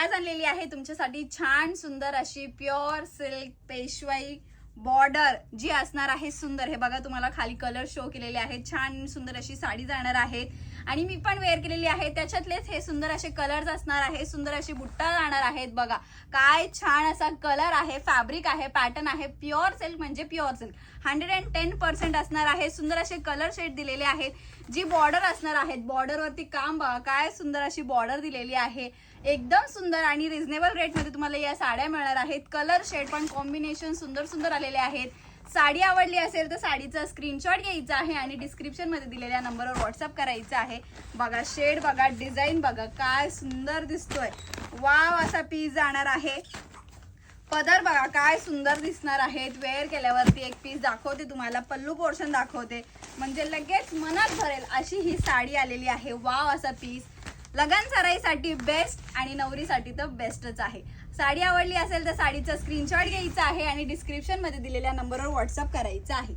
आज आणलेली आहे तुमच्यासाठी छान सुंदर अशी प्युअर सिल्क पेशवाई बॉर्डर जी असणार आहे सुंदर। हे बघा तुम्हाला खाली कलर शो केलेले आहेत, छान सुंदर अशी साडी जाणार आहे आणि मी पण वेअर केलेली आहे। त्याच्यातलेच हे सुंदर असे कलर्स असणार आहे, सुंदर अशी बुट्टा जाणार आहेत। बघा काय छान असा कलर आहे, फॅब्रिक आहे, पॅटर्न आहे, प्युअर सिल्क म्हणजे प्युअर सिल्क 110% असणार आहे। सुंदर असे कलर शेड दिलेले आहेत, जी बॉर्डर असणार आहेत। बॉर्डर वरती काम बघा काय सुंदर अशी बॉर्डर दिलेली आहे, एकदम सुंदर आणि रिझनेबल रेट मध्ये तुम्हाला या साड्या मिळणार आहेत। कलर शेड पण कॉम्बिनेशन सुंदर सुंदर आलेले आहेत। साडी आवडली असेल तर साडीचा स्क्रीनशॉट घ्यायचा आहे आणि डिस्क्रिप्शन मध्ये दिलेल्या नंबरवर व्हॉट्सअप करायचा आहे। बघा शेड बघा, डिझाईन बघा काय सुंदर दिसतोय, वाव असा पीस जाणार आहे। पदर बघा काय सुंदर दिसणार आहेत, वेअर केल्यावरती एक पीस दाखवते तुम्हाला, पल्लू पोर्शन दाखवते म्हणजे लगेच मनात भरेल अशी ही साडी आलेली आहे। वाव असा पीस लगन सराईसाठी बेस्ट आणि नवरीसाठी तर बेस्टच आहे। साडी आवडली असेल तर साडीचा स्क्रीनशॉट घ्यायचा आहे आणि डिस्क्रिप्शन मध्ये दिलेल्या नंबरवर व्हॉट्सअप करायचा आहे।